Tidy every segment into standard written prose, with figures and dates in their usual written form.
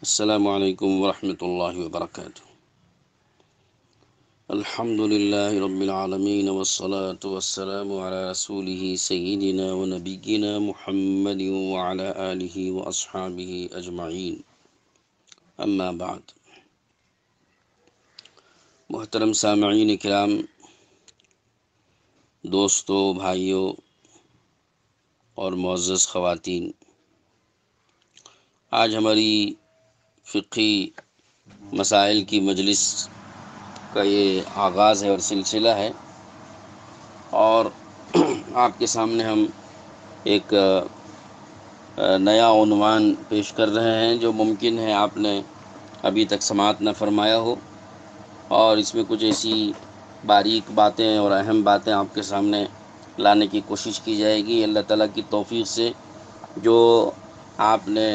السلام علیکم ورحمۃ اللہ وبرکاتہ۔ الحمد للہ رب العالمین والصلاة والسلام علی رسولہ سیدنا و نبینا محمد وعلی آلہ واصحابہ اجمعین، اما بعد۔ محترم سامعین کرام، دوستو، بھائیوں اور معزز خواتین، آج ہماری فقہی مسائل کی مجلس کا یہ آغاز ہے اور سلسلہ ہے، اور آپ کے سامنے ہم ایک نیا عنوان پیش کر رہے ہیں جو ممکن ہے آپ نے ابھی تک سماعت نہ فرمایا ہو، اور اس میں کچھ ایسی باریک باتیں اور اہم باتیں آپ کے سامنے لانے کی کوشش کی جائے گی اللہ تعالیٰ کی توفیق سے، جو آپ نے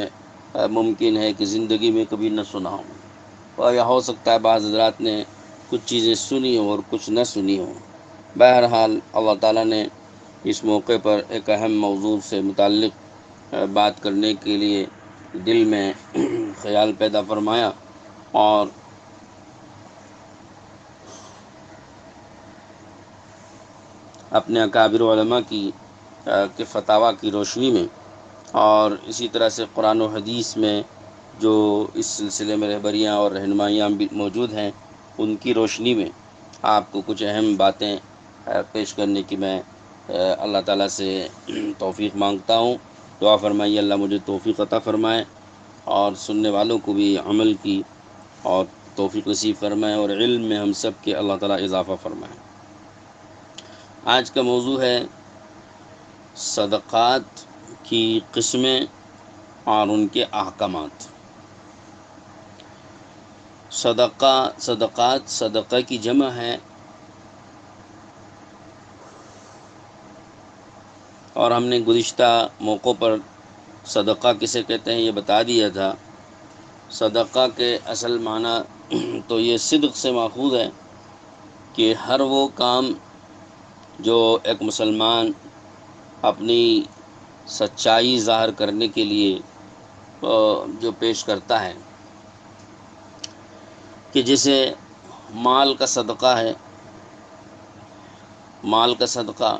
ممکن ہے کہ زندگی میں کبھی نہ سنا ہو، اور یا ہو سکتا ہے بعض حضرات نے کچھ چیزیں سنی ہوں اور کچھ نہ سنی ہوں۔ بہرحال اللہ تعالیٰ نے اس موقع پر ایک اہم موضوع سے متعلق بات کرنے کے لیے دل میں خیال پیدا فرمایا، اور اپنے اکابر علماء کے فتاویٰ کی روشنی میں، اور اسی طرح سے قرآن و حدیث میں جو اس سلسلے میں رہبریاں اور رہنمائیاں بھی موجود ہیں، ان کی روشنی میں آپ کو کچھ اہم باتیں پیش کرنے کی میں اللہ تعالیٰ سے توفیق مانگتا ہوں۔ دعا فرمائیے اللہ مجھے توفیق عطا فرمائے، اور سننے والوں کو بھی عمل کی اور توفیق نصیب فرمائے، اور علم میں ہم سب کے اللہ تعالیٰ اضافہ فرمائے۔ آج کا موضوع ہے صدقات کی قسمیں اور ان کے احکامات۔ صدقہ کی جمع ہے، اور ہم نے گزشتہ موقعوں پر صدقہ کسے کہتے ہیں یہ بتا دیا تھا۔ صدقہ کے اصل معنی تو یہ صدق سے ماخوذ ہے کہ ہر وہ کام جو ایک مسلمان اپنی سچائی ظاہر کرنے کے لیے جو پیش کرتا ہے، کہ جیسے مال کا صدقہ ہے، مال کا صدقہ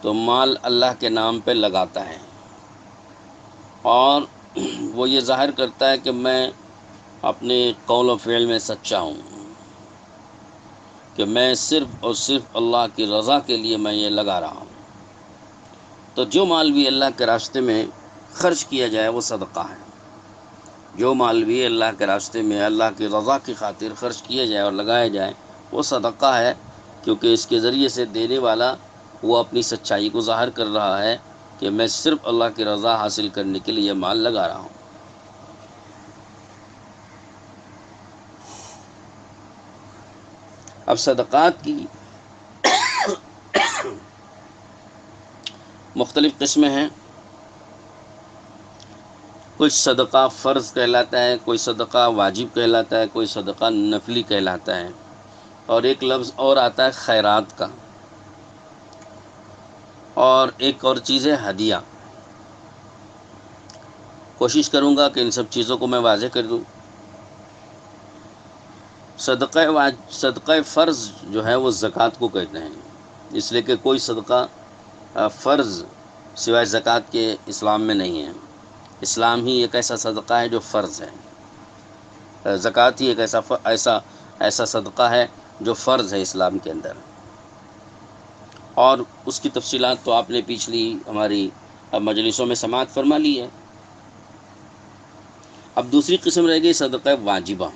تو مال اللہ کے نام پہ لگاتا ہے، اور وہ یہ ظاہر کرتا ہے کہ میں اپنے قول و فعل میں سچا ہوں، کہ میں صرف اور صرف اللہ کی رضا کے لیے میں یہ لگا رہا ہوں۔ تو جو مال بھی اللہ کے راستے میں خرچ کیا جائے وہ صدقہ ہے۔ جو مال بھی اللہ کے راستے میں اللہ کی رضا کی خاطر خرچ کیا جائے اور لگایا جائے وہ صدقہ ہے، کیونکہ اس کے ذریعے سے دینے والا وہ اپنی سچائی کو ظاہر کر رہا ہے کہ میں صرف اللہ کی رضا حاصل کرنے کے لیے مال لگا رہا ہوں۔ اب صدقات کی مختلف قسمیں ہیں۔ کچھ صدقہ فرض کہلاتا ہے، کوئی صدقہ واجب کہلاتا ہے، کوئی صدقہ نفلی کہلاتا ہے، اور ایک لفظ اور آتا ہے خیرات کا، اور ایک اور چیز ہے ہدیہ۔ کوشش کروں گا کہ ان سب چیزوں کو میں واضح کر دوں۔ صدقہ فرض جو ہے وہ زکوٰۃ کو کہتے ہیں، اس لیے کہ کوئی صدقہ فرض سوائے زکوٰۃ کے اسلام میں نہیں ہے۔ اسلام ہی ایک ایسا صدقہ ہے جو فرض ہے، زکوٰۃ ہی ایک ایسا صدقہ ہے جو فرض ہے اسلام کے اندر، اور اس کی تفصیلات تو آپ نے پچھلی ہماری مجلسوں میں سماعت فرما لی ہے۔ اب دوسری قسم رہ گئی صدقہ واجبہ۔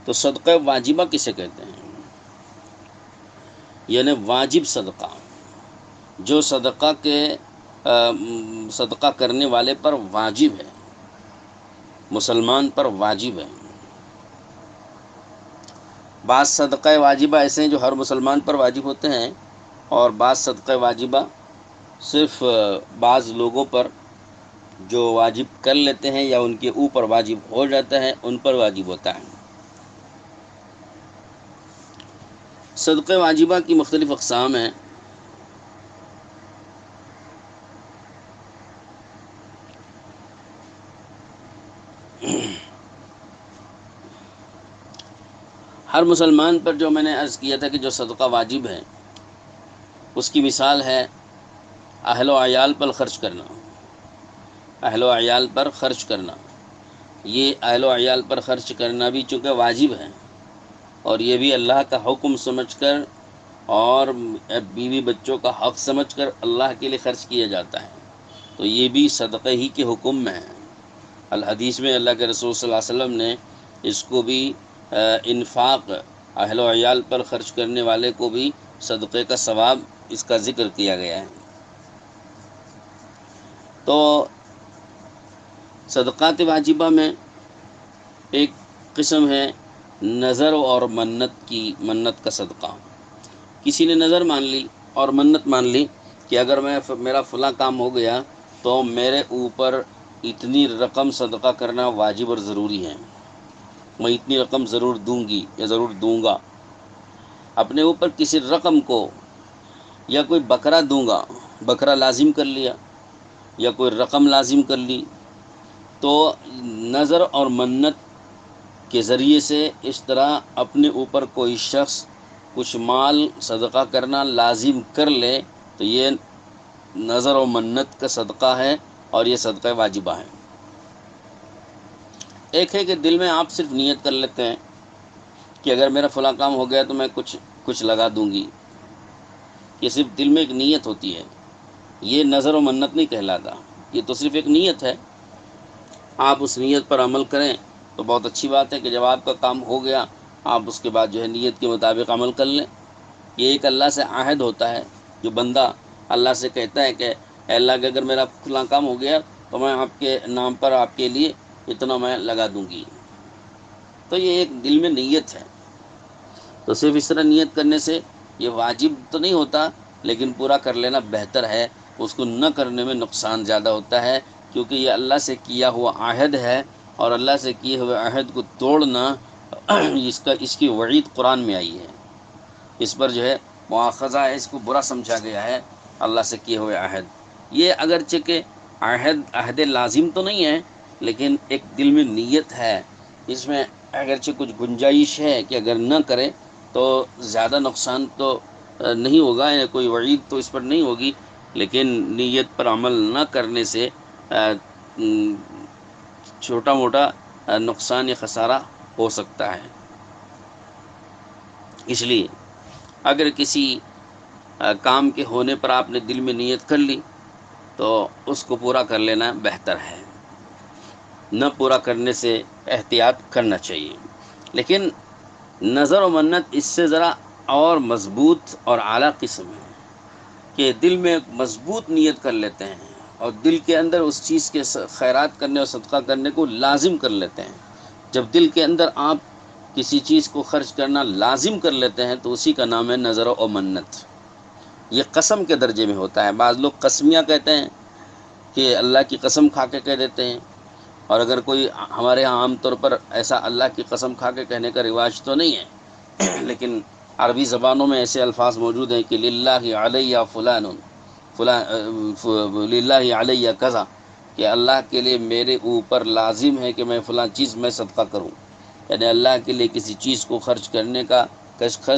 تو صدقہ واجبہ کسے کہتے ہیں؟ یعنی واجب صدقہ، جو صدقہ کرنے والے پر واجب ہے، مسلمان پر واجب ہے۔ بعض صدقہ واجبہ ایسے ہیں جو ہر مسلمان پر واجب ہوتے ہیں، اور بعض صدقہ واجبہ صرف بعض لوگوں پر جو واجب کر لیتے ہیں یا ان کے اوپر واجب ہو جاتا ہے ان پر واجب ہوتا ہے۔ صدقہ واجبہ کی مختلف اقسام ہیں۔ ہر مسلمان پر جو میں نے عرض کیا تھا کہ جو صدقہ واجب ہے اس کی مثال ہے اہل و عیال پر خرچ کرنا. اہل و عیال پر خرچ کرنا، یہ اہل و عیال پر خرچ کرنا بھی چونکہ واجب ہے، اور یہ بھی اللہ کا حکم سمجھ کر اور بیوی بچوں کا حق سمجھ کر اللہ کے لیے خرچ کیا جاتا ہے، تو یہ بھی صدقہ ہی کے حکم میں ہے. الحدیث میں اللہ کے رسول صلی اللہ علیہ وسلم نے اس کو بھی انفاق، اہل و عیال پر خرچ کرنے والے کو بھی صدقے کا ثواب اس کا ذکر کیا گیا ہے. تو صدقات واجبہ میں ایک قسم ہے نظر اور منت کا صدقہ. کسی نے نظر مان لی اور منت مان لی کہ اگر میرا فلاں کام ہو گیا تو میرے اوپر اتنی رقم صدقہ کرنا واجب اور ضروری ہے، میں اتنی رقم ضرور دوں گی یا ضرور دوں گا. اپنے اوپر کسی رقم کو، یا کوئی بکرا دوں گا، بکرا لازم کر لیا یا کوئی رقم لازم کر لی، تو نظر اور منت کے ذریعے سے اس طرح اپنے اوپر کوئی شخص کچھ مال صدقہ کرنا لازم کر لے تو یہ نظر و منت کا صدقہ ہے اور یہ صدقہ واجبہ ہے. ایک ہے کہ دل میں آپ صرف نیت کر لیتے ہیں کہ اگر میرا فلاں کام ہو گیا تو میں کچھ لگا دوں گی، یہ صرف دل میں ایک نیت ہوتی ہے، یہ نظر و منت نہیں کہلاتا، یہ تو صرف ایک نیت ہے. آپ اس نیت پر عمل کریں تو بہت اچھی بات ہے کہ جب آپ کا کام ہو گیا آپ اس کے بعد جو ہے نیت کے مطابق عمل کر لیں. یہ ایک اللہ سے عہد ہوتا ہے، جو بندہ اللہ سے کہتا ہے کہ اے اللہ کہ اگر میرا فلاں کام ہو گیا تو میں آپ کے نام پر آپ کے لیے اتنا میں لگا دوں گی. تو یہ ایک دل میں نیت ہے. تو صرف اس طرح نیت کرنے سے یہ واجب تو نہیں ہوتا، لیکن پورا کر لینا بہتر ہے. اس کو نہ کرنے میں نقصان زیادہ ہوتا ہے، کیونکہ یہ اللہ سے کیا ہوا عہد ہے، اور اللہ سے کیے ہوئے عہد کو توڑنا اس کی وعید قرآن میں آئی ہے. اس پر جو ہے مواخذہ ہے، اس کو برا سمجھا گیا ہے اللہ سے کیے ہوئے عہد. یہ اگرچہ کہ عہد لازم تو نہیں ہے، لیکن ایک دل میں نیت ہے، اس میں اگرچہ کچھ گنجائش ہے کہ اگر نہ کرے تو زیادہ نقصان تو نہیں ہوگا، یا کوئی وعید تو اس پر نہیں ہوگی، لیکن نیت پر عمل نہ کرنے سے چھوٹا موٹا نقصان یا خسارہ ہو سکتا ہے. اس لیے اگر کسی کام کے ہونے پر آپ نے دل میں نیت کر لی تو اس کو پورا کر لینا بہتر ہے، نہ پورا کرنے سے احتیاط کرنا چاہیے. لیکن نظر و منت اس سے ذرا اور مضبوط اور اعلیٰ قسم ہے کہ دل میں مضبوط نیت کر لیتے ہیں اور دل کے اندر اس چیز کے خیرات کرنے اور صدقہ کرنے کو لازم کر لیتے ہیں. جب دل کے اندر آپ کسی چیز کو خرچ کرنا لازم کر لیتے ہیں تو اسی کا نام ہے نظر و منت. یہ قسم کے درجے میں ہوتا ہے. بعض لوگ قسمیہ کہتے ہیں کہ اللہ کی قسم کھا کے کہہ دیتے ہیں، اور اگر کوئی ہمارے ہاں عام طور پر ایسا اللہ کی قسم کھا کے کہنے کا رواج تو نہیں ہے، لیکن عربی زبانوں میں ایسے الفاظ موجود ہیں کہ للہ علیہ فلان للہ علیہ کذا، کہ اللہ کے لیے میرے اوپر لازم ہے کہ میں فلاں چیز میں صدقہ کروں. یعنی اللہ کے لیے کسی چیز کو خرچ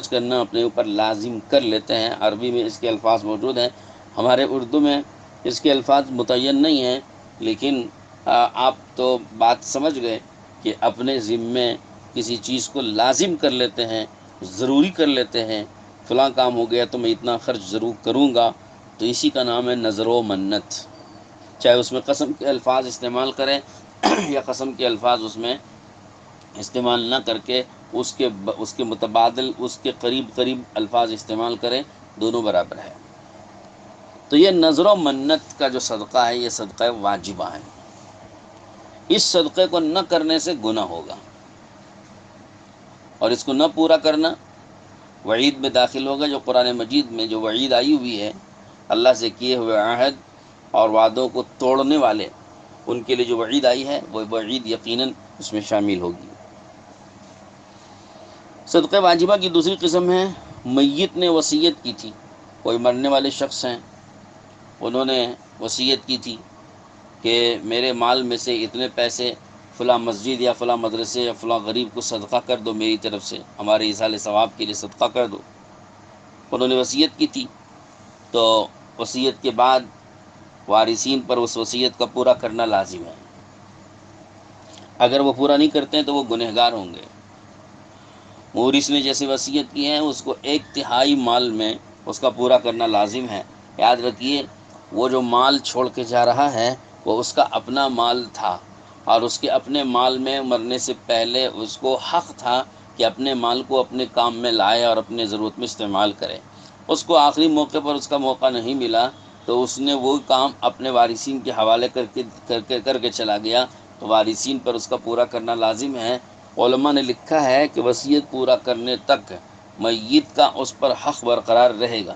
کرنا اپنے اوپر لازم کر لیتے ہیں. عربی میں اس کے الفاظ موجود ہیں، ہمارے اردو میں اس کے الفاظ متعین نہیں ہیں، لیکن آپ تو بات سمجھ گئے کہ اپنے ذمے کسی چیز کو لازم کر لیتے ہیں، ضروری کر لیتے ہیں. فلاں کام ہو گیا تو میں اتنا خرچ ضرور کروں گا، تو اسی کا نام ہے نظر و منت. چاہے اس میں قسم کے الفاظ استعمال کریں یا قسم کے الفاظ اس میں استعمال نہ کر کے اس کے متبادل اس کے قریب الفاظ استعمال کریں، دونوں برابر ہے. تو یہ نظر و منت کا جو صدقہ ہے یہ صدقہ واجبہ ہے. اس صدقے کو نہ کرنے سے گناہ ہوگا، اور اس کو نہ پورا کرنا وعید میں داخل ہوگا. جو قرآن مجید میں جو وعید آئی ہوئی ہے اللہ سے کیے ہوئے عہد اور وعدوں کو توڑنے والے، ان کے لیے جو وعید آئی ہے وہ وعید یقیناً اس میں شامل ہوگی. صدقہ واجبہ کی دوسری قسم ہے میت نے وصیت کی تھی. کوئی مرنے والے شخص ہیں، انہوں نے وصیت کی تھی کہ میرے مال میں سے اتنے پیسے فلاں مسجد یا فلاں مدرسے یا فلاں غریب کو صدقہ کر دو، میری طرف سے ہمارے ایصال ثواب کے لیے صدقہ کر دو۔ انہوں نے وصیت کی تھی، تو وصیت کے بعد وارثین پر اس وصیت کا پورا کرنا لازم ہے۔ اگر وہ پورا نہیں کرتے ہیں تو وہ گنہگار ہوں گے۔ مورث نے جیسے وصیت کی ہے اس کو 1/3 مال میں اس کا پورا کرنا لازم ہے۔ یاد رکھیے، وہ جو مال چھوڑ کے جا رہا ہے وہ اس کا اپنا مال تھا، اور اس کے اپنے مال میں مرنے سے پہلے اس کو حق تھا کہ اپنے مال کو اپنے کام میں لائے اور اپنے ضرورت میں استعمال کرے۔ اس کو آخری موقع پر اس کا موقع نہیں ملا تو اس نے وہ کام اپنے وارثین کے حوالے کر کے چلا گیا، تو وارثین پر اس کا پورا کرنا لازم ہے۔ علماء نے لکھا ہے کہ وصیت پورا کرنے تک میت کا اس پر حق برقرار رہے گا،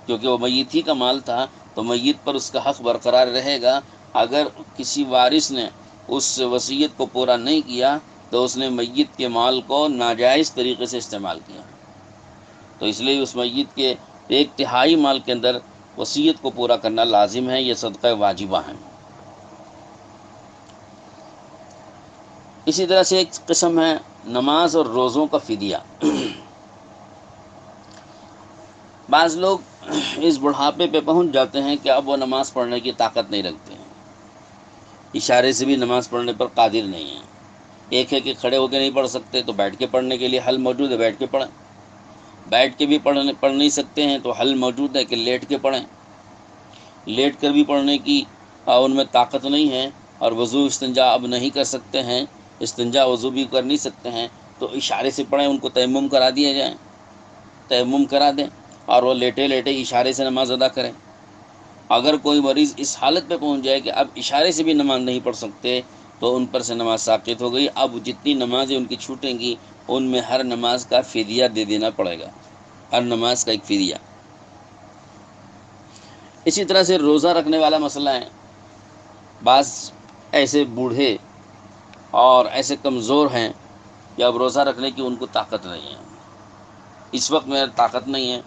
کیونکہ وہ میت ہی کا مال تھا تو میت پر اس کا حق برقرار رہے گا۔ اگر کسی وارث نے اس وصیت کو پورا نہیں کیا تو اس نے میت کے مال کو ناجائز طریقے سے استعمال کیا، تو اس لیے اس میت کے 1/3 مال کے اندر وصیت کو پورا کرنا لازم ہے۔ یہ صدقہ واجبہ ہیں۔ اسی طرح سے ایک قسم ہے نماز اور روزوں کا فدیہ۔ بعض لوگ اس بڑھاپے پہ پہنچ جاتے ہیں کہ اب وہ نماز پڑھنے کی طاقت نہیں رکھتے ہیں، اشارے سے بھی نماز پڑھنے پر قادر نہیں ہیں۔ ایک ہے کہ کھڑے ہو کے نہیں پڑھ سکتے تو بیٹھ کے پڑھنے کے لیے حل موجود ہے، بیٹھ کے پڑھیں۔ بیٹھ کے بھی پڑھ نہیں سکتے ہیں تو حل موجود ہے کہ لیٹ کے پڑھیں۔ لیٹ کر بھی پڑھنے کی ان میں طاقت نہیں ہے، اور وضو استنجا اب نہیں کر سکتے ہیں، استنجا وضو بھی کر نہیں سکتے ہیں، تو اشارے سے پڑھیں، ان کو تیمم کرا دیا جائے، تیمم کرا دیں اور وہ لیٹے لیٹے اشارے سے نماز ادا کریں۔ اگر کوئی مریض اس حالت پہ پہنچ جائے کہ اب اشارے سے بھی نماز نہیں پڑھ سکتے تو ان پر سے نماز ساقط ہو گئی۔ اب جتنی نمازیں ان کی چھوٹیں گی ان میں ہر نماز کا فدیہ دے دینا پڑے گا، ہر نماز کا ایک فدیہ۔ اسی طرح سے روزہ رکھنے والا مسئلہ ہے۔ بعض ایسے بوڑھے اور ایسے کمزور ہیں کہ اب روزہ رکھنے کی ان کو طاقت نہیں ہے، اس وقت میں طاقت نہیں ہے،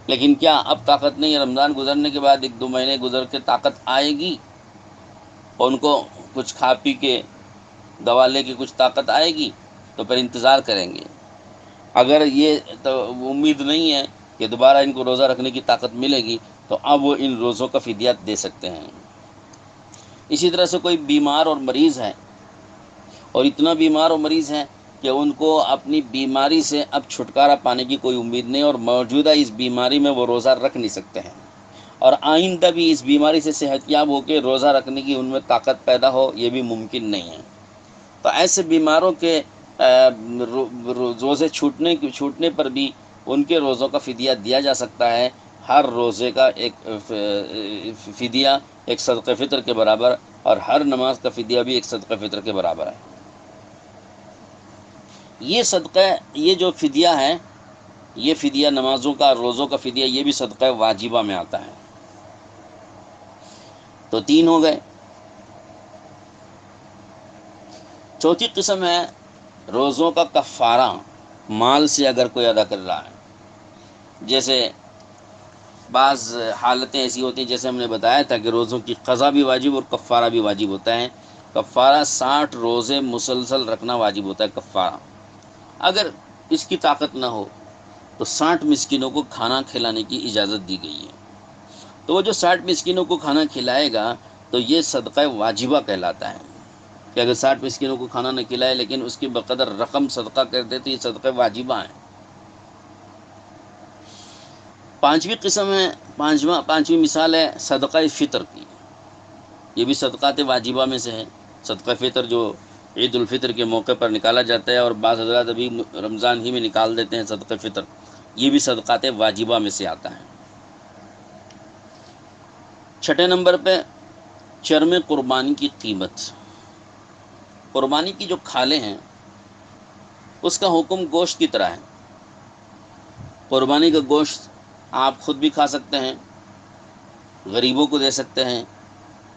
لیکن کیا اب طاقت نہیں ہے؟ رمضان گزرنے کے بعد 1-2 مہینے گزر کے طاقت آئے گی، اور ان کو کچھ کھا پی کے دوا لے کے کچھ طاقت آئے گی تو پھر انتظار کریں گے۔ اگر یہ تو امید نہیں ہے کہ دوبارہ ان کو روزہ رکھنے کی طاقت ملے گی تو اب وہ ان روزوں کا فدیہ دے سکتے ہیں۔ اسی طرح سے کوئی بیمار اور مریض ہے، اور اتنا بیمار اور مریض ہے کہ ان کو اپنی بیماری سے اب چھٹکارا پانے کی کوئی امید نہیں، اور موجودہ اس بیماری میں وہ روزہ رکھ نہیں سکتے ہیں، اور آئندہ بھی اس بیماری سے صحت یاب ہو کے روزہ رکھنے کی ان میں طاقت پیدا ہو، یہ بھی ممکن نہیں ہے۔ تو ایسے بیماروں کے روزے چھوٹنے پر بھی ان کے روزوں کا فدیہ دیا جا سکتا ہے۔ ہر روزے کا ایک فدیہ ایک صدقہ فطر کے برابر، اور ہر نماز کا فدیہ بھی ایک صدقہ فطر کے برابر ہے۔ یہ جو فدیہ ہے، یہ فدیہ نمازوں کا، روزوں کا فدیہ، یہ بھی صدقہ واجبہ میں آتا ہے۔ تو 3 ہو گئے۔ چوتھی قسم ہے روزوں کا کفارہ، مال سے اگر کوئی ادا کر رہا ہے۔ جیسے بعض حالتیں ایسی ہوتی ہیں، جیسے ہم نے بتایا تھا کہ روزوں کی قضا بھی واجب اور کفارہ بھی واجب ہوتا ہے۔ کفارہ 60 روزے مسلسل رکھنا واجب ہوتا ہے کفارہ۔ اگر اس کی طاقت نہ ہو تو 60 مسکینوں کو کھانا کھلانے کی اجازت دی گئی ہے۔ تو وہ جو 60 مسکینوں کو کھانا کھلائے گا تو یہ صدقہ واجبہ کہلاتا ہے، کہ اگر 60 مسکینوں کو کھانا نہ کھلائے لیکن اس کی بقدر رقم صدقہ کر دے تو یہ صدقہ واجبہ ہیں۔ پانچویں قسم ہے، پانچویں مثال ہے صدقہ فطر کی۔ یہ بھی صدقات واجبہ میں سے ہے۔ صدقہ فطر جو عید الفطر کے موقع پر نکالا جاتا ہے، اور بعض حضرات ابھی رمضان ہی میں نکال دیتے ہیں صدقہ فطر، یہ بھی صدقات واجبہ میں سے آتا ہے۔ 6 نمبر پہ چرم قربانی کی قیمت۔ قربانی کی جو کھالیں ہیں اس کا حکم گوشت کی طرح ہے۔ قربانی کا گوشت آپ خود بھی کھا سکتے ہیں، غریبوں کو دے سکتے ہیں،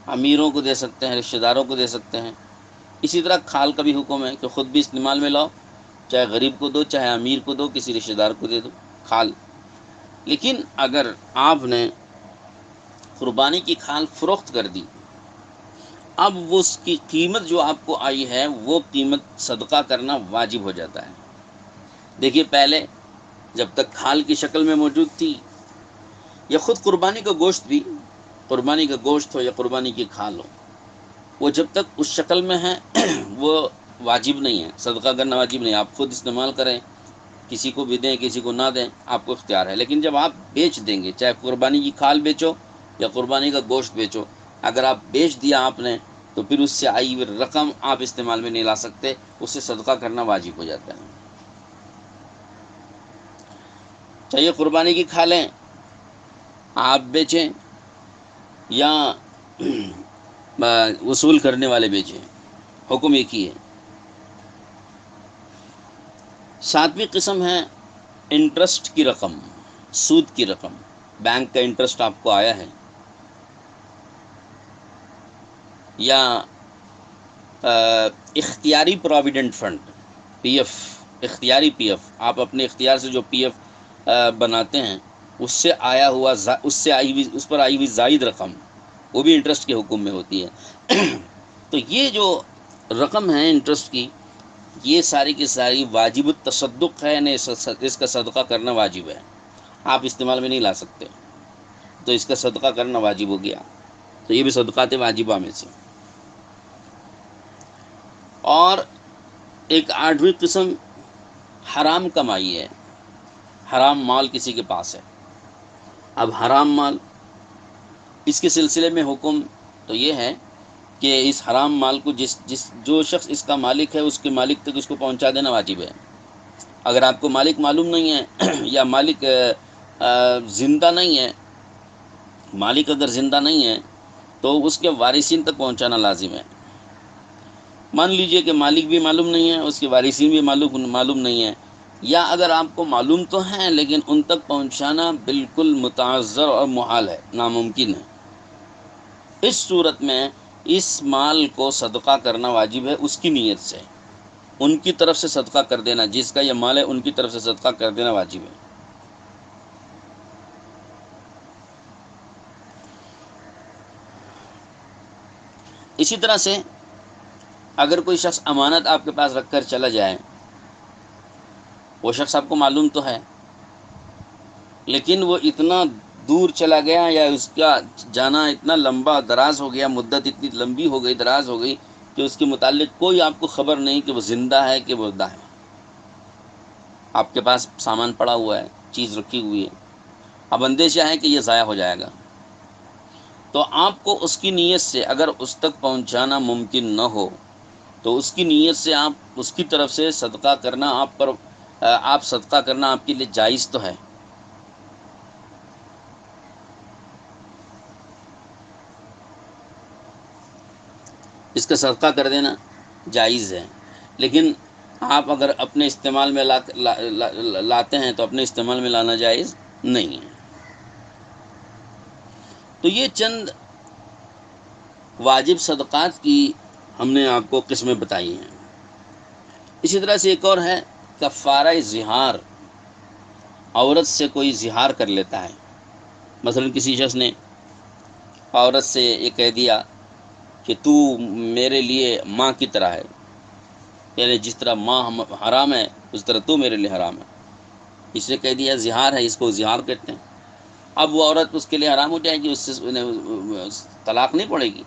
امیروں کو دے سکتے ہیں، رشتہ داروں کو دے سکتے ہیں۔ اسی طرح کھال کا بھی حکم ہے کہ خود بھی استعمال میں لاؤ، چاہے غریب کو دو، چاہے امیر کو دو، کسی رشتہ دار کو دے دو کھال۔ لیکن اگر آپ نے قربانی کی کھال فروخت کر دی، اب وہ اس کی قیمت جو آپ کو آئی ہے وہ قیمت صدقہ کرنا واجب ہو جاتا ہے۔ دیکھیے پہلے جب تک کھال کی شکل میں موجود تھی، یا خود قربانی کا گوشت بھی، قربانی کا گوشت ہو یا قربانی کی کھال ہو، وہ جب تک اس شکل میں ہے وہ واجب نہیں ہے، صدقہ کرنا واجب نہیں ہے۔ آپ خود استعمال کریں، کسی کو بھی دیں کسی کو نہ دیں، آپ کو اختیار ہے۔ لیکن جب آپ بیچ دیں گے، چاہے قربانی کی کھال بیچو یا قربانی کا گوشت بیچو، اگر آپ بیچ دیا آپ نے، تو پھر اس سے آئی ہوئی رقم آپ استعمال میں نہیں لا سکتے، اس سے صدقہ کرنا واجب ہو جاتا ہے۔ چاہیے قربانی کی کھالیں آپ بیچیں یا وصول کرنے والے بیچیں، حکم ایک ہی ہے۔ ساتویں قسم ہے انٹرسٹ کی رقم، سود کی رقم۔ بینک کا انٹرسٹ آپ کو آیا ہے، یا اختیاری پراویڈنٹ فنڈ، پی ایف، اختیاری پی ایف، آپ اپنے اختیار سے جو پی ایف بناتے ہیں، اس سے آیا ہوا، اس سے آئی ہوئی، اس پر آئی ہوئی زائد رقم، وہ بھی انٹرسٹ کے حکم میں ہوتی ہے۔ تو یہ جو رقم ہے انٹرسٹ کی، یہ ساری کی ساری واجب التصدق ہے، یعنی اس کا صدقہ کرنا واجب ہے، آپ استعمال میں نہیں لا سکتے، تو اس کا صدقہ کرنا واجب ہو گیا۔ تو یہ بھی صدقات واجبہ میں سے۔ اور ایک آٹھویں قسم حرام کمائی ہے، حرام مال کسی کے پاس ہے۔ اب حرام مال، اس کے سلسلے میں حکم تو یہ ہے کہ اس حرام مال کو جو شخص اس کا مالک ہے، اس کے مالک تک اس کو پہنچا دینا واجب ہے۔ اگر آپ کو مالک معلوم نہیں ہے یا مالک زندہ نہیں ہے، مالک اگر زندہ نہیں ہے تو اس کے وارثین تک پہنچانا لازم ہے۔ مان لیجئے کہ مالک بھی معلوم نہیں ہے، اس کے وارثین بھی معلوم نہیں ہے، یا اگر آپ کو معلوم تو ہیں لیکن ان تک پہنچانا بالکل متعذر اور محال ہے، ناممکن ہے، اس صورت میں اس مال کو صدقہ کرنا واجب ہے اس کی نیت سے، ان کی طرف سے صدقہ کر دینا، جس کا یہ مال ہے ان کی طرف سے صدقہ کر دینا واجب ہے۔ اسی طرح سے اگر کوئی شخص امانت آپ کے پاس رکھ کر چلا جائے، وہ شخص آپ کو معلوم تو ہے، لیکن وہ اتنا دور چلا گیا یا اس کا جانا اتنا لمبا دراز ہو گیا، مدت اتنی لمبی ہو گئی، دراز ہو گئی کہ اس کے متعلق کوئی آپ کو خبر نہیں کہ وہ زندہ ہے کہ مردہ ہے، آپ کے پاس سامان پڑا ہوا ہے، چیز رکھی ہوئی ہے، اب اندیشہ ہے کہ یہ ضائع ہو جائے گا، تو آپ کو اس کی نیت سے اگر اس تک پہنچانا ممکن نہ ہو تو اس کی نیت سے آپ اس کی طرف سے صدقہ کرنا آپ صدقہ کرنا آپ کے لیے جائز تو ہے۔ اس کا صدقہ کر دینا جائز ہے، لیکن آپ اگر اپنے استعمال میں لاتے ہیں تو اپنے استعمال میں لانا جائز نہیں ہے۔ تو یہ چند واجب صدقات کی ہم نے آپ کو قسمیں بتائی ہیں۔ اسی طرح سے ایک اور ہے کفارہ زہار، عورت سے کوئی زہار کر لیتا ہے، مثلا کسی شخص نے عورت سے یہ کہہ دیا کہ تو میرے لیے ماں کی طرح ہے، یعنی جس طرح ماں حرام ہے اس طرح تو میرے لیے حرام ہے، اس نے کہہ دیا، زہار ہے، اس کو زہار کہتے ہیں۔ اب وہ عورت اس کے لیے حرام ہو جائے گی، اس سے طلاق نہیں پڑے گی،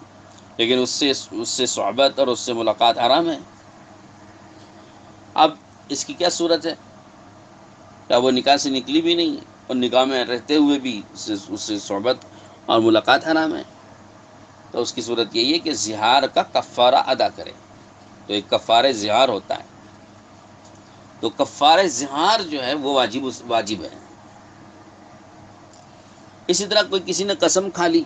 لیکن اس سے صحبت اور اس سے ملاقات حرام ہے۔ اب اس کی کیا صورت ہے؟ کیا وہ نکاح سے نکلی بھی نہیں اور نکاح میں رہتے ہوئے بھی اس سے صحبت اور ملاقات حرام ہے؟ تو اس کی صورت یہی ہے کہ زہار کا کفارہ ادا کرے، تو ایک کفارہ زہار ہوتا ہے، تو کفارہ زہار جو ہے وہ واجب ہے۔ اسی طرح کوئی کسی نے قسم کھا لی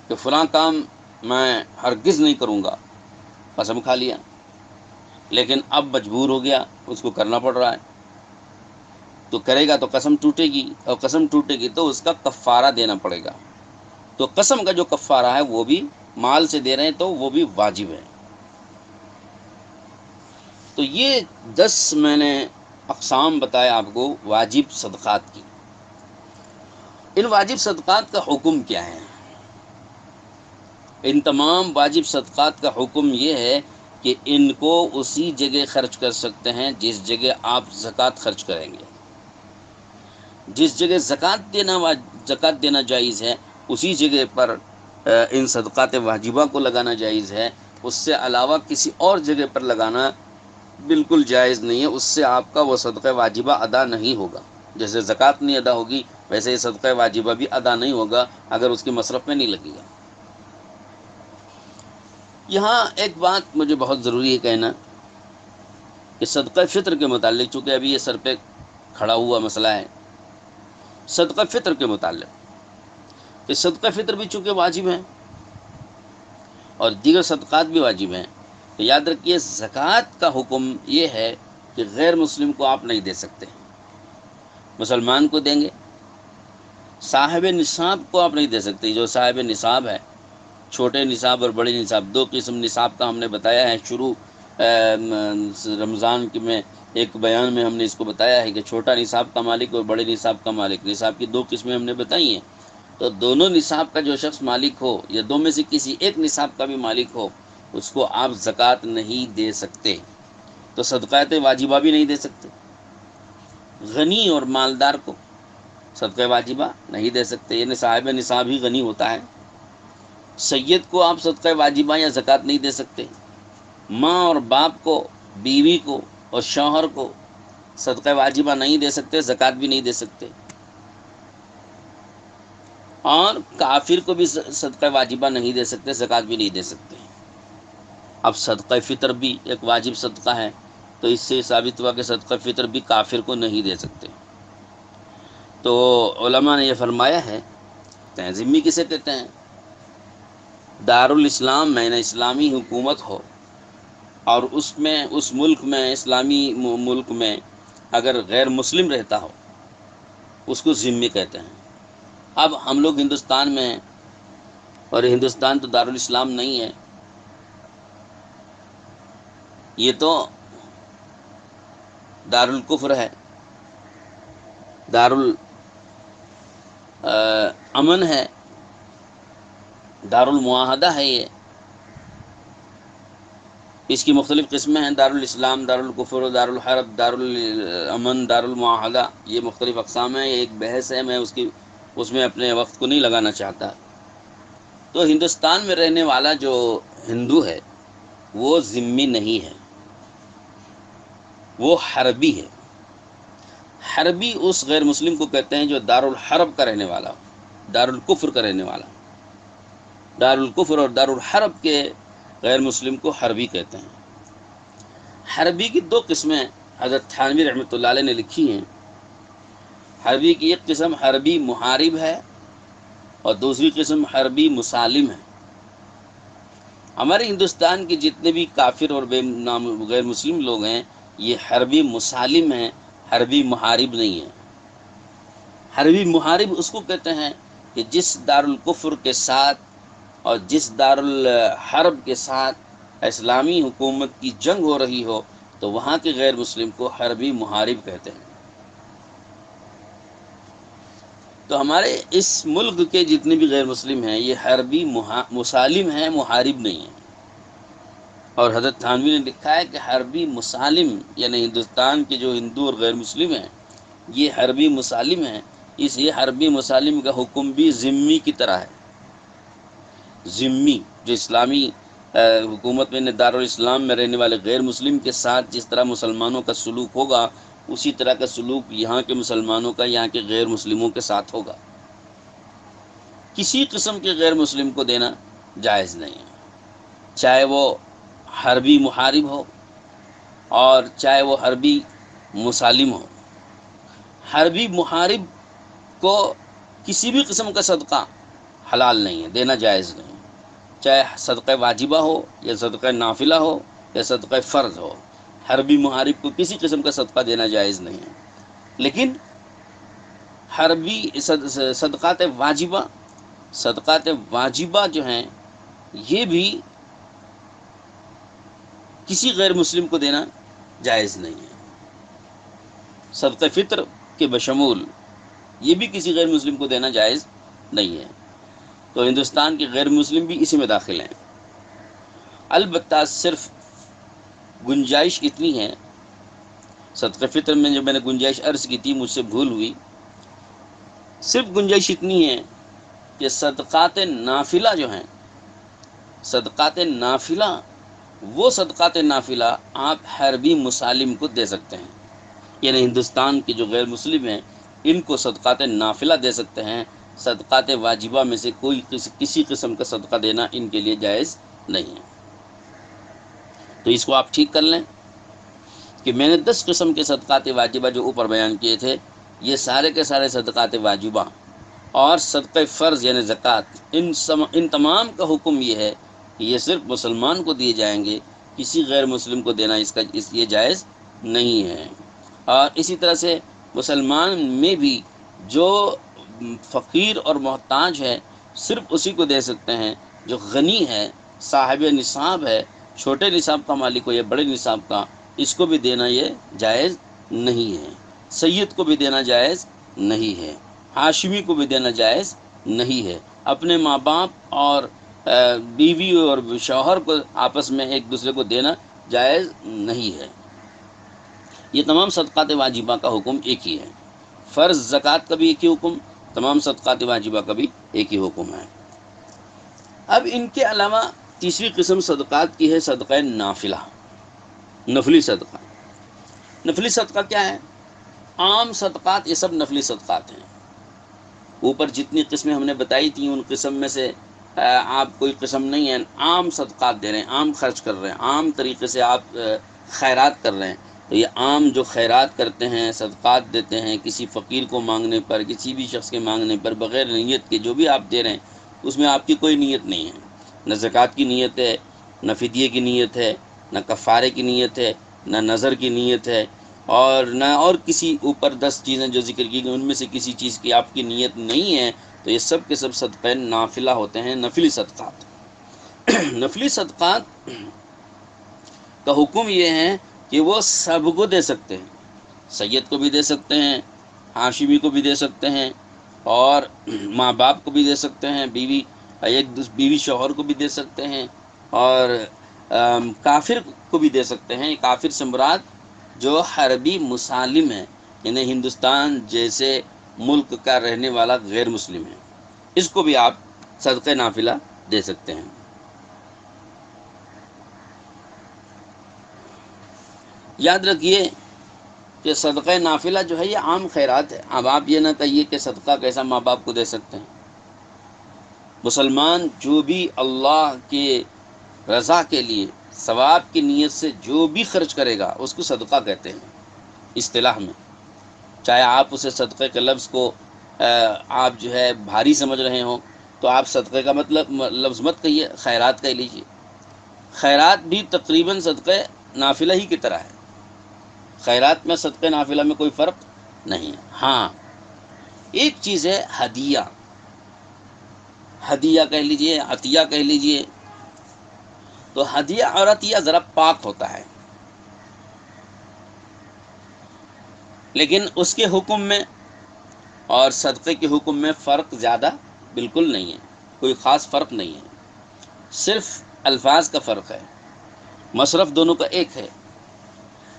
کہ فلاں کام میں ہرگز نہیں کروں گا، قسم کھا لیا، لیکن اب مجبور ہو گیا، اس کو کرنا پڑ رہا ہے، تو کرے گا تو قسم ٹوٹے گی، اور قسم ٹوٹے گی تو اس کا کفارہ دینا پڑے گا، تو قسم کا جو کفارہ ہے وہ بھی مال سے دے رہے ہیں تو وہ بھی واجب ہے۔ تو یہ 10 میں نے اقسام بتائے آپ کو واجب صدقات کی۔ ان واجب صدقات کا حکم کیا ہے؟ ان تمام واجب صدقات کا حکم یہ ہے کہ ان کو اسی جگہ خرچ کر سکتے ہیں جس جگہ آپ زکوٰۃ خرچ کریں گے. جس جگہ زکوٰۃ دینا جائز ہے اسی جگہ پر ان صدقات واجبہ کو لگانا جائز ہے. اس سے علاوہ کسی اور جگہ پر لگانا بالکل جائز نہیں ہے. اس سے آپ کا وہ صدقہ واجبہ ادا نہیں ہوگا. جیسے زکوٰۃ نہیں ادا ہوگی ویسے یہ صدقہ واجبہ بھی ادا نہیں ہوگا اگر اس کی مصرف میں نہیں لگے گا. یہاں ایک بات مجھے بہت ضروری ہے کہنا کہ صدقہ فطر کے متعلق، چونکہ ابھی یہ سر پہ کھڑا ہوا مسئلہ ہے، صدقہ فطر کے متعلق کہ صدقہ فطر بھی چونکہ واجب ہیں اور دیگر صدقات بھی واجب ہیں، تو یاد رکھیے زکوٰۃ کا حکم یہ ہے کہ غیر مسلم کو آپ نہیں دے سکتے. مسلمان کو دیں گے. صاحب نصاب کو آپ نہیں دے سکتے. جو صاحب نصاب ہے، چھوٹے نصاب اور بڑے نصاب، دو قسم نصاب کا ہم نے بتایا ہے شروع رمضان میں ایک بیان میں ہم نے اس کو بتایا ہے کہ چھوٹا نصاب کا مالک اور بڑے نصاب کا مالک. نصاب کی دو قسمیں ہم نے بتائی ہیں. تو دونوں نصاب کا جو شخص مالک ہو یا دو میں سے کسی ایک نصاب کا بھی مالک ہو اس کو آپ زکوٰۃ نہیں دے سکتے. تو صدقات واجبہ بھی نہیں دے سکتے. غنی اور مالدار کو صدقہ واجبہ نہیں دے سکتے، یعنی صاحب نصاب ہی غنی ہوتا ہے. سید کو آپ صدقہ واجبہ یا زکوٰۃ نہیں دے سکتے. ماں اور باپ کو، بیوی کو اور شوہر کو صدقہ واجبہ نہیں دے سکتے، زکوٰۃ بھی نہیں دے سکتے. اور کافر کو بھی صدقہ واجبہ نہیں دے سکتے، زکوٰۃ بھی نہیں دے سکتے. اب صدقہ فطر بھی ایک واجب صدقہ ہے، تو اس سے ثابت ہوا کہ صدقہ فطر بھی کافر کو نہیں دے سکتے. تو علماء نے یہ فرمایا ہے، ذمہ کسے کہتے ہیں؟ دارالاسلام میں نہ اسلامی حکومت ہو اور اس ملک میں، اسلامی ملک میں اگر غیر مسلم رہتا ہو اس کو ذمہ کہتے ہیں. اب ہم لوگ ہندوستان میں ہیں اور ہندوستان تو دارالاسلام نہیں ہے، یہ تو دارالکفر ہے، امن ہے، دارالمعاہدہ ہے. یہ اس کی مختلف قسمیں ہیں، دارالاسلام، دارالکفر، دارالحرب، دارالامن، دارالمعاہدہ. یہ مختلف اقسام ہیں. یہ ایک بحث ہے، میں اس میں اپنے وقت کو نہیں لگانا چاہتا. تو ہندوستان میں رہنے والا جو ہندو ہے وہ ذمہ نہیں ہے، وہ حربی ہے. حربی اس غیر مسلم کو کہتے ہیں جو دارالحرب کا رہنے والا ہو، دارالکفر کا رہنے والا. دارالکفر اور دارالحرب کے غیر مسلم کو حربی کہتے ہیں. حربی کی دو قسمیں حضرت تھانوی رحمۃ اللہ علیہ نے لکھی ہیں. حربی کی ایک قسم حربی محارب ہے اور دوسری قسم حربی مسالم ہے. ہمارے ہندوستان کے جتنے بھی کافر اور غیر مسلم لوگ ہیں یہ حربی مسالم ہیں، حربی محارب نہیں ہیں. حربی محارب اس کو کہتے ہیں کہ جس دارالکفر کے ساتھ اور جس دارالحرب کے ساتھ اسلامی حکومت کی جنگ ہو رہی ہو تو وہاں کے غیر مسلم کو حربی محارب کہتے ہیں. تو ہمارے اس ملک کے جتنے بھی غیر مسلم ہیں یہ حربی مسالم ہیں، محارب نہیں ہیں. اور حضرت تھانوی نے لکھا ہے کہ حربی مسالم یعنی ہندوستان کے جو ہندو اور غیر مسلم ہیں یہ حربی مسالم ہیں. اس لیے حربی مسالم کا حکم بھی ذمی کی طرح ہے. ذمی جو اسلامی حکومت میں دارالاسلام میں رہنے والے غیر مسلم کے ساتھ جس طرح مسلمانوں کا سلوک ہوگا اسی طرح کا سلوک یہاں کے مسلمانوں کا یہاں کے غیر مسلموں کے ساتھ ہوگا. کسی قسم کے غیر مسلم کو دینا جائز نہیں ہے، چاہے وہ حربی محارب ہو اور چاہے وہ حربی مسالم ہو. حربی محارب کو کسی بھی قسم کا صدقہ حلال نہیں ہے، دینا جائز نہیں، چاہے صدقہ واجبہ ہو یا صدقہ نافلہ ہو یا صدقہ فرض ہو. حربی محارب کو کسی قسم کا صدقہ دینا جائز نہیں ہے. لیکن حربی صدقات واجبہ جو ہیں یہ بھی کسی غیر مسلم کو دینا جائز نہیں ہے. صدقہ فطر کے بشمول یہ بھی کسی غیر مسلم کو دینا جائز نہیں ہے. تو ہندوستان کے غیر مسلم بھی اسی میں داخل ہیں۔ البتہ صرف گنجائش اتنی ہے، صدقہ فطر میں جو میں نے گنجائش عرض کی تھی مجھ سے بھول ہوئی، صرف گنجائش اتنی ہے کہ صدقات نافلہ جو ہیں، صدقات نافلہ، وہ صدقات نافلہ آپ حربی مسالم کو دے سکتے ہیں، یعنی ہندوستان کے جو غیر مسلم ہیں ان کو صدقات نافلہ دے سکتے ہیں، صدقات واجبہ میں سے کوئی کسی قسم کا صدقہ دینا ان کے لیے جائز نہیں ہے۔ تو اس کو آپ ٹھیک کر لیں کہ میں نے 10 قسم کے صدقات واجبہ جو اوپر بیان کیے تھے، یہ سارے کے سارے صدقات واجبہ اور صدقہ فرض یعنی زکوٰۃ، ان تمام کا حکم یہ ہے کہ یہ صرف مسلمان کو دیے جائیں گے، کسی غیر مسلم کو دینا یہ جائز نہیں ہے۔ اور اسی طرح سے مسلمان میں بھی جو فقیر اور محتاج ہے صرف اسی کو دے سکتے ہیں، جو غنی ہے، صاحب نصاب ہے، چھوٹے نصاب کا مالک ہو یا بڑے نصاب کا، اس کو بھی دینا یہ جائز نہیں ہے۔ سید کو بھی دینا جائز نہیں ہے، ہاشمی کو بھی دینا جائز نہیں ہے، اپنے ماں باپ اور بیوی اور شوہر کو آپس میں ایک دوسرے کو دینا جائز نہیں ہے۔ یہ تمام صدقات واجبہ کا حکم ایک ہی ہے، فرض زکوٰۃ کا بھی ایک ہی حکم، تمام صدقات واجبہ کا بھی ایک ہی حکم ہے۔ اب ان کے علاوہ تیسری قسم صدقات کی ہے صدقہ نافلہ، نفلی صدقہ۔ نفلی صدقہ کیا ہے؟ عام صدقات یہ سب نفلی صدقات ہیں، اوپر جتنی قسمیں ہم نے بتائی تھیں ان قسم میں سے آپ کوئی قسم نہیں ہے، عام صدقات دے رہے ہیں، عام خرچ کر رہے ہیں، عام طریقے سے آپ خیرات کر رہے ہیں، تو یہ عام جو خیرات کرتے ہیں، صدقات دیتے ہیں، کسی فقیر کو مانگنے پر، کسی بھی شخص کے مانگنے پر، بغیر نیت کے جو بھی آپ دے رہے ہیں اس میں آپ کی کوئی نیت نہیں ہے، نہ زکوٰۃ کی نیت ہے، نہ فدیے کی نیت ہے، نہ کفارے کی نیت ہے، نہ نظر کی نیت ہے، اور نہ اور کسی اوپر 10 چیزیں جو ذکر کی گئی ان میں سے کسی چیز کی آپ کی نیت نہیں ہے، تو یہ سب کے سب صدقہ نافلہ ہوتے ہیں، نفلی صدقات۔ نفلی صدقات کا حکم یہ ہے کہ وہ سب کو دے سکتے ہیں، سید کو بھی دے سکتے ہیں، ہاشمی کو بھی دے سکتے ہیں، اور ماں باپ کو بھی دے سکتے ہیں، بیوی شوہر کو بھی دے سکتے ہیں، اور کافر کو بھی دے سکتے ہیں۔ کافر سے مراد جو حربی مسالم ہے، یعنی ہندوستان جیسے ملک کا رہنے والا غیر مسلم ہے، اس کو بھی آپ صدقہ نافلہ دے سکتے ہیں۔ یاد رکھیے کہ صدقہ نافلہ جو ہے یہ عام خیرات ہے۔ اب آپ یہ نہ کہیے کہ صدقہ کیسا ماں باپ کو دے سکتے ہیں۔ مسلمان جو بھی اللہ کے رضا کے لیے ثواب کی نیت سے جو بھی خرچ کرے گا اس کو صدقہ کہتے ہیں اصطلاح میں، چاہے آپ اسے صدقے کے لفظ کو آپ جو ہے بھاری سمجھ رہے ہوں تو آپ صدقے کا مطلب لفظ مت کہیے، خیرات کہہ لیجیے۔ خیرات بھی تقریباً صدقہ نافلہ ہی کی طرح ہے، خیرات میں صدقہ نافلہ میں کوئی فرق نہیں ہے۔ ہاں ایک چیز ہے ہدیہ، ہدیہ کہہ لیجیے، عطیہ کہہ لیجیے، تو ہدیہ اور عطیہ ذرا پاک ہوتا ہے، لیکن اس کے حکم میں اور صدقے کے حکم میں فرق زیادہ بالکل نہیں ہے، کوئی خاص فرق نہیں ہے، صرف الفاظ کا فرق ہے، مصرف دونوں کا ایک ہے،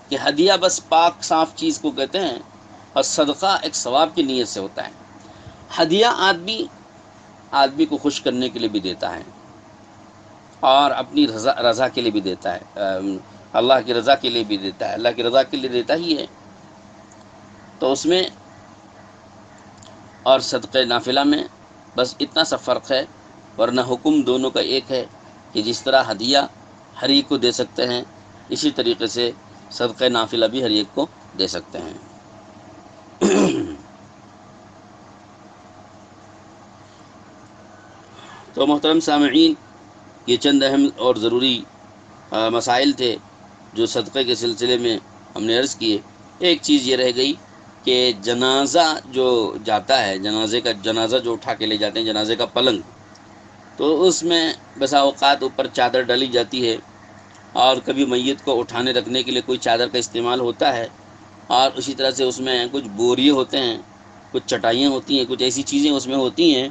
کہ ہدیہ بس پاک صاف چیز کو کہتے ہیں اور صدقہ ایک ثواب کی نیت سے ہوتا ہے۔ ہدیہ آدمی کو خوش کرنے کے لیے بھی دیتا ہے اور اپنی رضا کے لیے بھی دیتا ہے، اللہ کی رضا کے لیے بھی دیتا ہے، اللہ کی رضا کے لیے دیتا ہی ہے، تو اس میں اور صدقہ نافلہ میں بس اتنا سا فرق ہے، ورنہ حکم دونوں کا ایک ہے کہ جس طرح ہدیہ ہر ایک کو دے سکتے ہیں اسی طریقے سے صدقہ نافلہ بھی ہر ایک کو دے سکتے ہیں۔ تو محترم سامعین، یہ چند اہم اور ضروری مسائل تھے جو صدقے کے سلسلے میں ہم نے عرض کیے۔ ایک چیز یہ رہ گئی کہ جنازہ جو جاتا ہے، جنازہ جو اٹھا کے لے جاتے ہیں، جنازے کا پلنگ، تو اس میں بسا اوقات اوپر چادر ڈلی جاتی ہے، اور کبھی میت کو اٹھانے رکھنے کے لیے کوئی چادر کا استعمال ہوتا ہے، اور اسی طرح سے اس میں کچھ بوریے ہوتے ہیں، کچھ چٹائیاں ہوتی ہیں، کچھ ایسی چیزیں اس میں ہوتی ہیں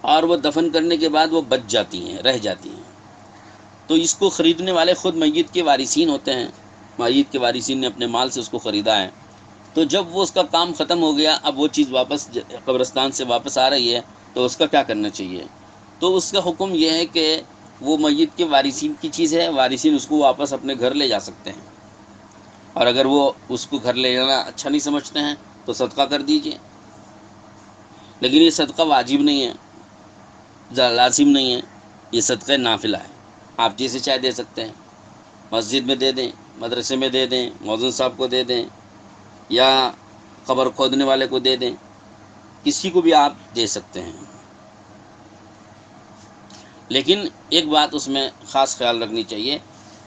اور وہ دفن کرنے کے بعد وہ بچ جاتی ہیں، رہ جاتی ہیں، تو اس کو خریدنے والے خود میت کے وارثین ہوتے ہیں، میت کے وارثین نے اپنے مال سے اس کو خریدا ہے۔ تو جب وہ اس کا کام ختم ہو گیا، اب وہ چیز واپس قبرستان سے واپس آ رہی ہے، تو اس کا کیا کرنا چاہیے؟ تو اس کا حکم یہ ہے کہ وہ میت کے وارثین کی چیز ہے، وارثین اس کو واپس اپنے گھر لے جا سکتے ہیں، اور اگر وہ اس کو گھر لے جانا اچھا نہیں سمجھتے ہیں تو صدقہ کر دیجئے، لیکن یہ صدقہ واجب نہیں ہے، لازم نہیں ہے، یہ صدقہ نافلہ ہے، آپ جیسے چاہے دے سکتے ہیں، مسجد میں دے دیں، مدرسے میں دے دیں، مؤذن صاحب کو دے دیں، یا قبر کھودنے والے کو دے دیں، کسی کو بھی آپ دے سکتے ہیں۔ لیکن ایک بات اس میں خاص خیال رکھنی چاہیے،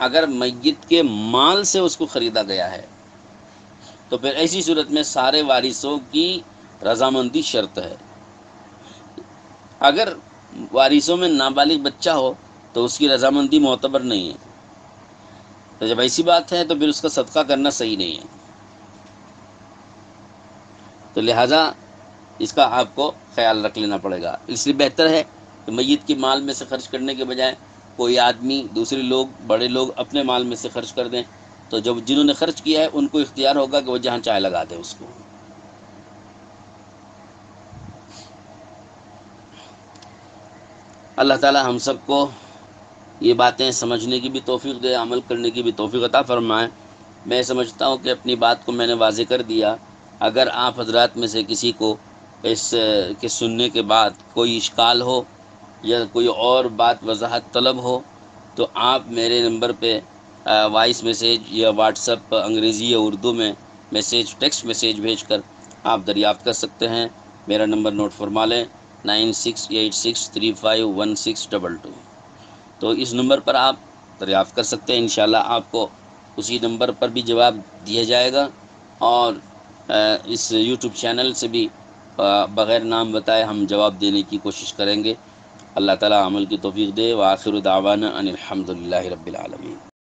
اگر میت کے مال سے اس کو خریدا گیا ہے تو پھر ایسی صورت میں سارے وارثوں کی رضامندی شرط ہے۔ اگر وارثوں میں نابالغ بچہ ہو تو اس کی رضامندی معتبر نہیں ہے، تو جب ایسی بات ہے تو پھر اس کا صدقہ کرنا صحیح نہیں ہے، تو لہٰذا اس کا آپ کو خیال رکھ لینا پڑے گا۔ اس لیے بہتر ہے کہ میت کے مال میں سے خرچ کرنے کے بجائے کوئی آدمی، دوسرے لوگ، بڑے لوگ اپنے مال میں سے خرچ کر دیں، تو جب جنہوں نے خرچ کیا ہے ان کو اختیار ہوگا کہ وہ جہاں چاہے لگا دیں اس کو۔ اللہ تعالی ہم سب کو یہ باتیں سمجھنے کی بھی توفیق دے، عمل کرنے کی بھی توفیق عطا فرمائے۔ میں سمجھتا ہوں کہ اپنی بات کو میں نے واضح کر دیا۔ اگر آپ حضرات میں سے کسی کو اس کے سننے کے بعد کوئی اشکال ہو یا کوئی اور بات وضاحت طلب ہو تو آپ میرے نمبر پہ وائس میسیج یا واٹس ایپ پر انگریزی یا اردو میں میسیج، ٹیکسٹ میسیج بھیج کر آپ دریافت کر سکتے ہیں۔ میرا نمبر نوٹ فرما لیں، 9686351622۔ تو اس نمبر پر آپ دریافت کر سکتے ہیں، انشاءاللہ آپ کو اسی نمبر پر بھی جواب دیا جائے گا، اور اس یوٹیوب چینل سے بھی بغیر نام بتائے ہم جواب دینے کی کوشش کریں گے۔ اللہ تعالی عمل کی توفیق دے، وآخر دعوانا ان الحمد للہ رب العالمین۔